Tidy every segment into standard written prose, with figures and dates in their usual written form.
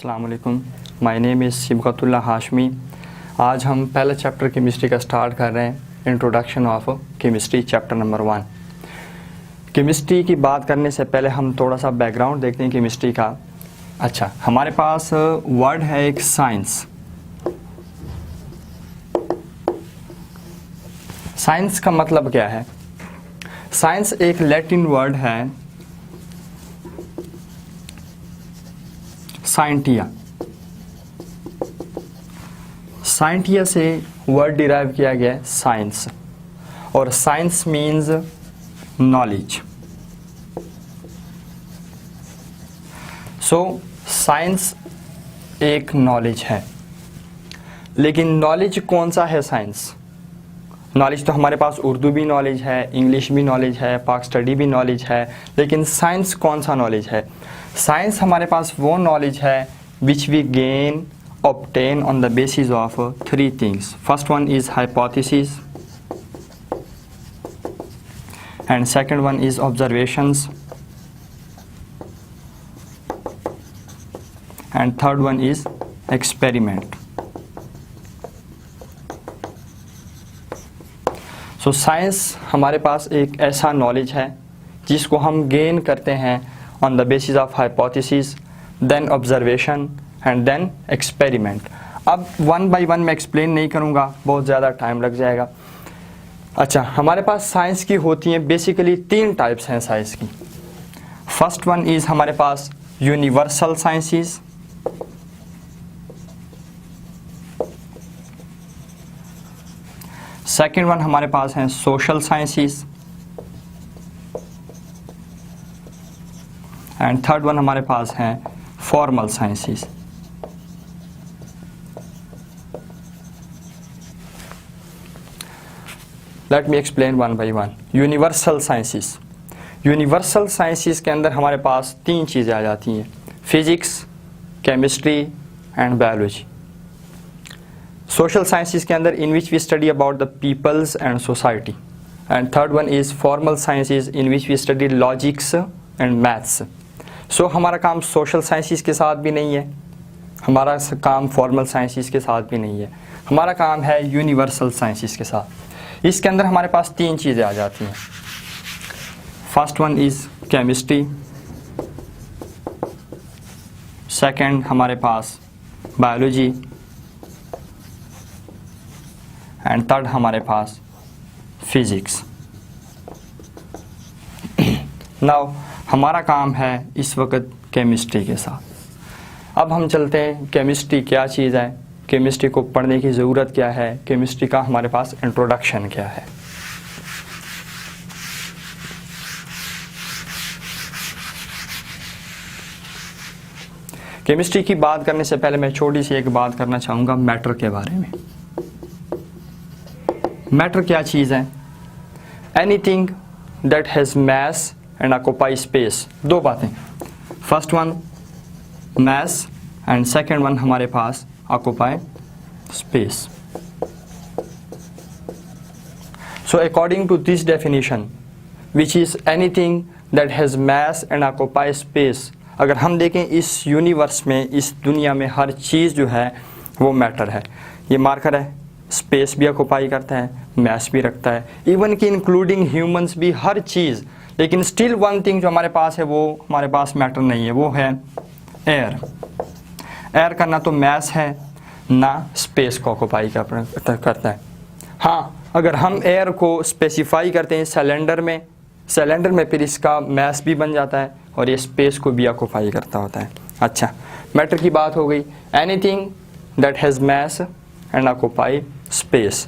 अस्सलाम वालेकुम, my name is Sibgatullah Hashmi. आज हम पहला चैप्टर केमिस्ट्री का स्टार्ट कर रहे हैं, introduction of chemistry chapter number 1। Chemistry की बात करने से पहले हम थोड़ा सा बैकग्राउंड देखते हैं केमिस्ट्री का। अच्छा, हमारे पास वर्ड है एक साइंस। साइंस का मतलब क्या है? साइंस एक लैटिन वर्ड है साइंटिया। साइंटिया से वर्ड डिराइव किया गया है साइंस, और science means knowledge. So science एक नॉलेज है, लेकिन नॉलेज कौन सा है साइंस? नॉलेज तो हमारे पास उर्दू भी नॉलेज है, इंग्लिश भी नॉलेज है, पाक स्टडी भी नॉलेज है, लेकिन साइंस कौन सा नॉलेज है? साइंस हमारे पास वो नॉलेज है which we gain obtain on the basis of three things. First one is hypothesis, and second one is observations, and third one is experiment. So science हमारे पास एक ऐसा नॉलेज है जिसको हम गेन करते हैं on the basis of hypothesis, then observation and then experiment. अब one by one मैं एक्सप्लेन नहीं करूँगा, बहुत ज़्यादा टाइम लग जाएगा। अच्छा, हमारे पास साइंस की होती हैं बेसिकली 3 टाइप्स हैं साइंस की। फर्स्ट वन इज़ हमारे पास यूनिवर्सल साइंसेस, सेकेंड वन हमारे पास हैं social sciences, and third one हमारे पास हैं formal sciences. Let me explain one by one. Universal sciences. Universal sciences के अंदर हमारे पास 3 चीज़ें आ जाती हैं, physics, chemistry and biology. Social sciences के अंदर in which we study about the peoples and society, and third one is formal sciences in which we study logics and maths. So हमारा काम सोशल साइंसेस के साथ भी नहीं है, हमारा काम फॉर्मल साइंसेस के साथ भी नहीं है, हमारा काम है यूनिवर्सल साइंसेस के साथ। इसके अंदर हमारे पास 3 चीज़ें आ जाती हैं। First one is chemistry, second हमारे पास बायोलॉजी, एंड थर्ड हमारे पास फिजिक्स। नाउ हमारा काम है इस वक्त केमिस्ट्री के साथ। अब हम चलते हैं केमिस्ट्री क्या चीज़ है, केमिस्ट्री को पढ़ने की ज़रूरत क्या है, केमिस्ट्री का हमारे पास इंट्रोडक्शन क्या है। केमिस्ट्री की बात करने से पहले मैं छोटी सी एक बात करना चाहूँगा मैटर के बारे में। मैटर क्या चीज़ है? Anything that has mass and occupy space. 2 बातें, first one mass and second one हमारे पास occupy space. So according to this definition, which is anything that has mass and occupy space, अगर हम देखें इस यूनिवर्स में, इस दुनिया में हर चीज़ जो है वो मैटर है। ये मार्कर है, स्पेस भी ऑक्यूपाई करता है, मैस भी रखता है, इवन कि इंक्लूडिंग ह्यूमंस भी, हर चीज़। लेकिन स्टिल वन थिंग जो हमारे पास है वो हमारे पास मैटर नहीं है, वो है एयर। एयर का ना तो मैस है ना स्पेस को ऑक्यूपाई करता है। हाँ, अगर हम एयर को स्पेसिफाई करते हैं सिलेंडर में फिर इसका मैस भी बन जाता है और ये स्पेस को भी ऑक्यूपाई करता होता है। अच्छा, मैटर की बात हो गई। Anything that has mass and occupy space.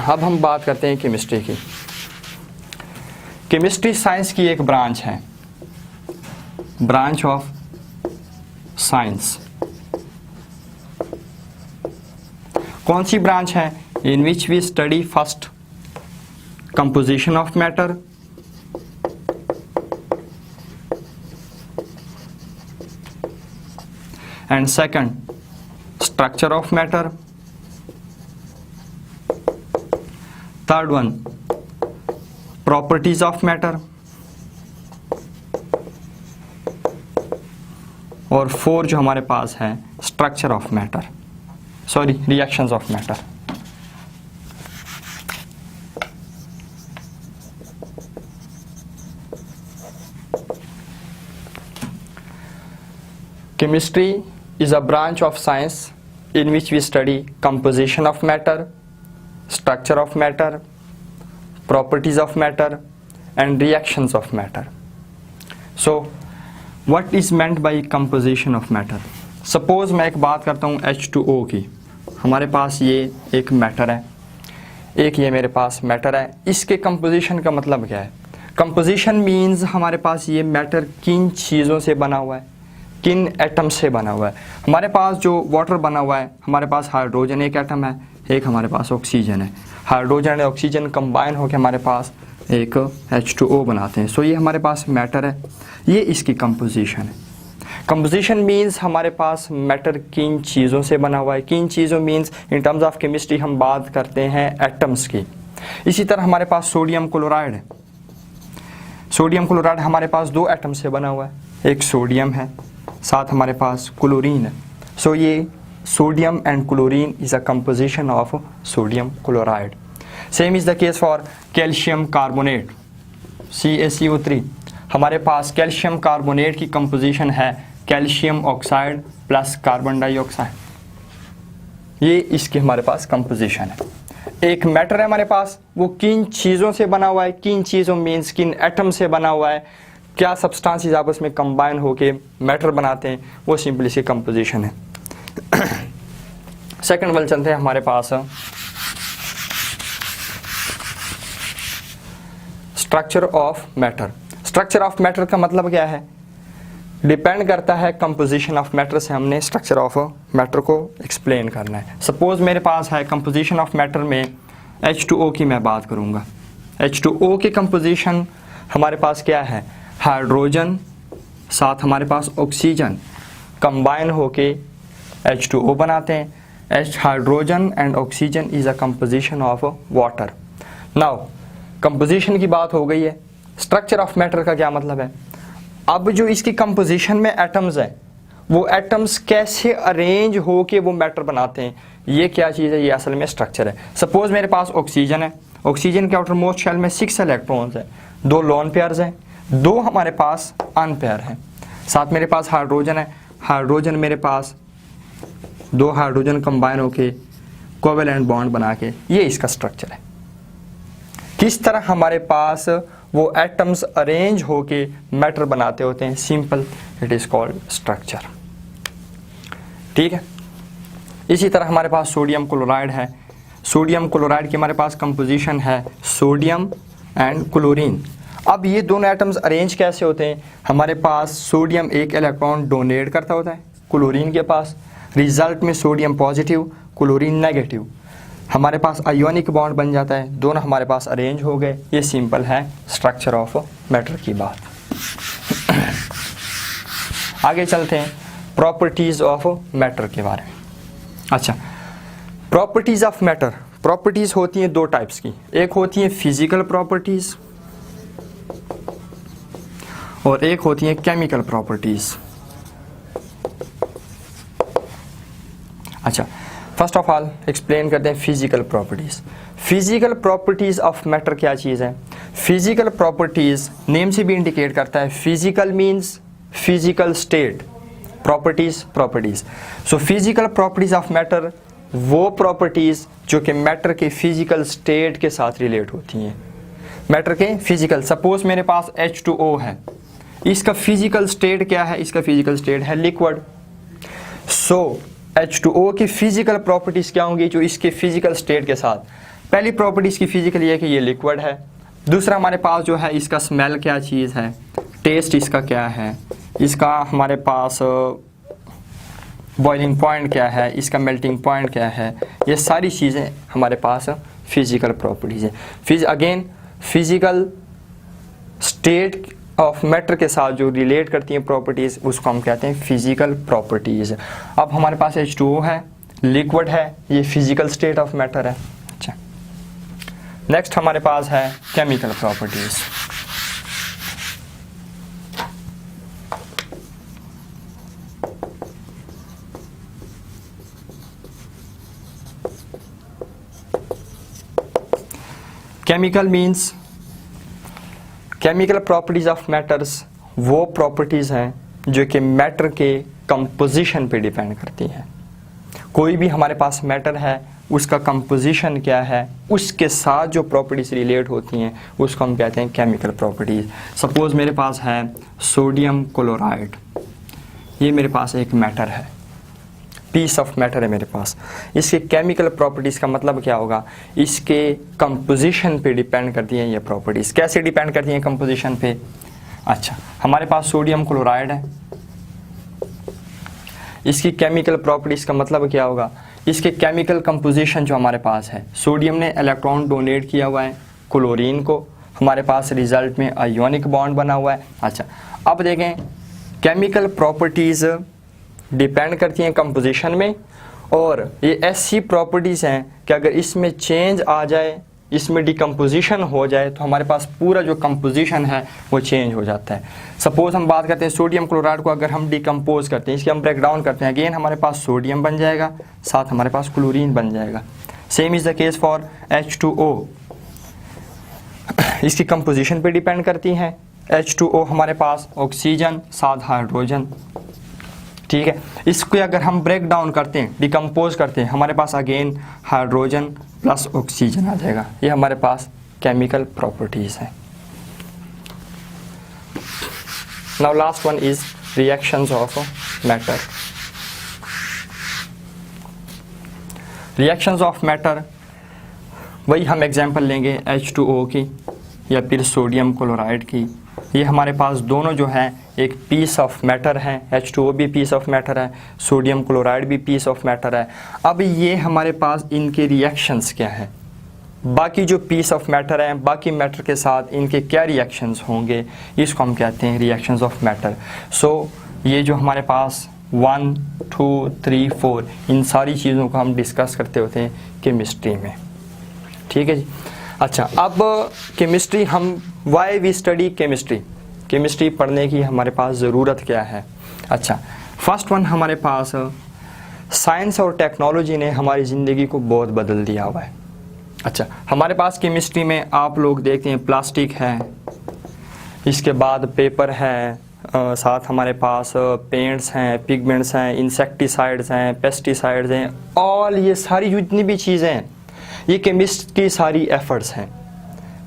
अब हम बात करते हैं केमिस्ट्री की। केमिस्ट्री साइंस की एक ब्रांच है, ब्रांच ऑफ साइंस। कौन सी ब्रांच है? In which we study first composition of matter, and second structure of matter, third one properties of matter, और 4 जो हमारे पास है structure of matter, sorry reactions of matter. Chemistry is a branch of science in which we study composition of matter, structure of matter, properties of matter and reactions of matter. So what is meant by composition of matter? Suppose मैं एक बात करता हूँ H2O की। हमारे पास ये एक matter है, एक ये मेरे पास मैटर है। इसके कंपोजिशन का मतलब क्या है? कंपोजिशन मीन्स हमारे पास ये मैटर किन चीज़ों से बना हुआ है, किन एटम से बना हुआ है। हमारे पास जो वाटर बना हुआ है, हमारे पास हाइड्रोजन एक एटम है, एक हमारे पास ऑक्सीजन है। हाइड्रोजन और ऑक्सीजन कंबाइन होकर हमारे पास एक H2O बनाते हैं। सो ये हमारे पास मैटर है, ये इसकी कंपोजिशन है। कंपोजिशन मीन्स हमारे पास मैटर किन चीज़ों से बना हुआ है। किन चीज़ों means in terms of chemistry हम बात करते हैं एटम्स की। इसी तरह हमारे पास सोडियम क्लोराइड है। सोडियम क्लोराइड हमारे पास 2 एटम से बना हुआ है, एक सोडियम है, साथ हमारे पास क्लोरीन है। सो ये sodium and chlorine is a composition of sodium chloride. Same is the case for calcium carbonate CaCO3। हमारे पास कैल्शियम कार्बोनेट की कंपोजिशन है calcium oxide plus carbon dioxide. ये इसकी हमारे पास कंपोजिशन है। एक मैटर है हमारे पास, वो किन चीज़ों से बना हुआ है, किन चीज़ों मीन्स किन एटम से बना हुआ है, क्या सब्सटेंसेस आपस में कंबाइन होके मैटर बनाते हैं, वो सिंपली इसकी कंपोजिशन है। सेकंड वाले चलते हैं हमारे पास structure of matter. Structure of matter का मतलब क्या है? डिपेंड करता है कंपोजिशन ऑफ मैटर से हमने स्ट्रक्चर ऑफ मैटर को एक्सप्लेन करना है। सपोज मेरे पास है कंपोजिशन ऑफ मैटर में H2O की मैं बात करूँगा। H2O की कंपोजिशन हमारे पास क्या है? हाइड्रोजन साथ हमारे पास ऑक्सीजन कंबाइन होके H2O बनाते हैं। Hydrogen and oxygen is a composition of water. Now composition की बात हो गई है, स्ट्रक्चर ऑफ मैटर का क्या मतलब है? अब जो इसकी कंपोजिशन में एटम्स हैं, वो एटम्स कैसे अरेंज हो के वो मैटर बनाते हैं, ये क्या चीज़ है? ये असल में स्ट्रक्चर है। सपोज मेरे पास ऑक्सीजन है, ऑक्सीजन के आउटर मोस्ट शेल में 6 इलेक्ट्रॉन्स हैं, 2 लोन पेयर्स हैं, 2 हमारे पास अनपेयर हैं। साथ मेरे पास हाइड्रोजन है, हाइड्रोजन मेरे पास 2 हाइड्रोजन कंबाइन होके कोवेलेंट बॉन्ड बना के, ये इसका स्ट्रक्चर है। किस तरह हमारे पास वो एटम्स अरेंज होके मैटर बनाते होते हैं, simple, it is called structure. ठीक है। इसी तरह हमारे पास सोडियम क्लोराइड है। सोडियम क्लोराइड की हमारे पास कंपोजिशन है सोडियम एंड क्लोरीन। अब ये दोनों एटम्स अरेंज कैसे होते हैं? हमारे पास सोडियम एक इलेक्ट्रॉन डोनेट करता होता है क्लोरीन के पास, रिजल्ट में सोडियम पॉजिटिव क्लोरीन नेगेटिव, हमारे पास आयोनिक बॉन्ड बन जाता है, दोनों हमारे पास अरेंज हो गए। ये सिंपल है स्ट्रक्चर ऑफ मैटर की बात। आगे चलते हैं प्रॉपर्टीज ऑफ मैटर के बारे में। अच्छा, प्रॉपर्टीज ऑफ मैटर, प्रॉपर्टीज होती हैं 2 टाइप्स की। एक होती है फिजिकल प्रॉपर्टीज और एक होती है केमिकल प्रॉपर्टीज। अच्छा, फर्स्ट ऑफ ऑल एक्सप्लेन करते हैं physical properties. Physical properties of matter क्या चीज़ है? फिजिकल प्रॉपर्टीज नेम से भी इंडिकेट करता है, physical means physical state, properties properties. So physical properties of matter वो प्रॉपर्टीज जो कि मैटर के फिजिकल स्टेट के साथ रिलेट होती हैं। मैटर के फिजिकल, सपोज मेरे पास H2O है, इसका फिजिकल स्टेट क्या है? इसका फिजिकल स्टेट है लिक्विड। सो H2O की फिजिकल प्रॉपर्टीज क्या होंगी जो इसके फिजिकल स्टेट के साथ? पहली प्रॉपर्टीज की फिजिकल ये है कि ये लिक्विड है। दूसरा हमारे पास जो है इसका स्मेल क्या चीज़ है, टेस्ट इसका क्या है, इसका हमारे पास बॉइलिंग पॉइंट क्या है, इसका मेल्टिंग पॉइंट क्या है, ये सारी चीज़ें हमारे पास फिजिकल प्रॉपर्टीज है। Again physical state of matter के साथ जो रिलेट करती हैं प्रॉपर्टीज़, उसको हम कहते हैं फिजिकल प्रॉपर्टीज़। अब हमारे पास H2O है, लिक्विड है, ये फिजिकल स्टेट ऑफ मैटर है। अच्छा, नेक्स्ट हमारे पास है chemical properties. Chemical means chemical properties of matters वो प्रॉपर्टीज़ हैं जो कि मैटर के कंपोजिशन पे डिपेंड करती हैं। कोई भी हमारे पास मैटर है, उसका कंपोजिशन क्या है, उसके साथ जो प्रॉपर्टीज़ रिलेट होती हैं उसको हम कहते हैं केमिकल प्रॉपर्टीज़। सपोज़ मेरे पास है सोडियम क्लोराइड, ये मेरे पास एक मैटर है, पीस ऑफ मैटर है मेरे पास। इसके केमिकल प्रॉपर्टीज़ का मतलब क्या होगा, इसके कंपोजिशन पे डिपेंड करती हैं ये प्रॉपर्टीज़। कैसे डिपेंड करती हैं कंपोजिशन पे? अच्छा, हमारे पास सोडियम क्लोराइड है, इसकी केमिकल प्रॉपर्टीज़ का मतलब क्या होगा, इसके केमिकल कंपोजिशन जो हमारे पास है, सोडियम ने इलेक्ट्रॉन डोनेट किया हुआ है क्लोरीन को, हमारे पास रिजल्ट में आयोनिक बॉन्ड बना हुआ है। अच्छा, अब देखें केमिकल प्रॉपर्टीज़ डिपेंड करती हैं कंपोजिशन में, और ये ऐसी प्रॉपर्टीज़ हैं कि अगर इसमें चेंज आ जाए, इसमें डिकम्पोजिशन हो जाए, तो हमारे पास पूरा जो कंपोजिशन है वो चेंज हो जाता है। सपोज़ हम बात करते हैं सोडियम क्लोराइड को अगर हम डिकम्पोज करते हैं, इसके हम ब्रेक डाउन करते हैं, अगेन हमारे पास सोडियम बन जाएगा, साथ हमारे पास क्लोरीन बन जाएगा। Same is the case for H2O, इसकी कंपोजिशन पे डिपेंड करती हैं। H2O हमारे पास ऑक्सीजन साथ हाइड्रोजन, ठीक है। इसको अगर हम ब्रेक डाउन करते हैं, डिकम्पोज करते हैं, हमारे पास अगेन हाइड्रोजन प्लस ऑक्सीजन आ जाएगा। ये हमारे पास केमिकल प्रॉपर्टीज़ हैं। Now last one is reactions of matter. Reactions of matter, वही हम एग्जांपल लेंगे H2O की या फिर सोडियम क्लोराइड की। ये हमारे पास दोनों जो हैं एक पीस ऑफ मैटर है, H2O भी पीस ऑफ मैटर है, सोडियम क्लोराइड भी पीस ऑफ मैटर है। अब ये हमारे पास इनके रिएक्शंस क्या हैं, बाकी जो पीस ऑफ मैटर हैं, बाकी मैटर के साथ इनके क्या रिएक्शंस होंगे, इसको हम कहते हैं रिएक्शंस ऑफ मैटर। सो ये जो हमारे पास 1, 2, 3, 4 इन सारी चीज़ों को हम डिस्कस करते होते हैं केमिस्ट्री में, ठीक है जी। अच्छा, अब केमिस्ट्री हम why we study chemistry, chemistry पढ़ने की हमारे पास ज़रूरत क्या है। अच्छा, फर्स्ट वन हमारे पास साइंस और टेक्नोलॉजी ने हमारी ज़िंदगी को बहुत बदल दिया हुआ है। अच्छा, हमारे पास केमिस्ट्री में आप लोग देखते हैं प्लास्टिक है, इसके बाद पेपर है, साथ हमारे पास पेंट्स हैं, पिगमेंट्स हैं, इंसेक्टिसाइड्स हैं, पेस्टिसाइड्स हैं, ऑल ये सारी जितनी भी चीज़ें हैं ये केमिस्ट की सारी एफर्ट्स हैं,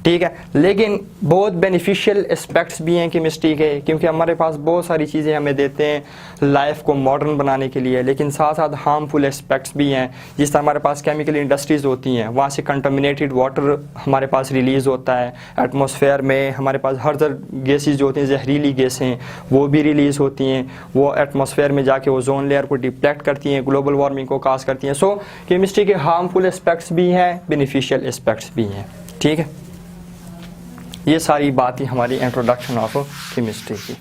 ठीक है। लेकिन बहुत बेनिफिशियल एस्पेक्ट्स भी हैं केमिस्ट्री के, क्योंकि हमारे पास बहुत सारी चीज़ें हमें देते हैं लाइफ को मॉडर्न बनाने के लिए, लेकिन साथ साथ हार्मफुल एस्पेक्ट्स भी हैं। जिस तरह हमारे पास केमिकल इंडस्ट्रीज़ होती हैं, वहाँ से कंटामिनेटेड वाटर हमारे पास रिलीज़ होता है, एटमॉस्फेयर में हमारे पास हर गैसेज जो होती हैं, जहरीली गैसें वो भी रिलीज़ होती हैं, वो एटमॉस्फेयर में जाके ओजोन लेयर को डिप्लेक्ट करती हैं, ग्लोबल वार्मिंग को काज करती हैं। सो केमिस्ट्री के हार्मफुल एस्पेक्ट्स भी हैं, बेनिफिशियल एस्पेक्ट्स भी हैं, ठीक है। ये सारी बात ही हमारी इंट्रोडक्शन ऑफ केमिस्ट्री की।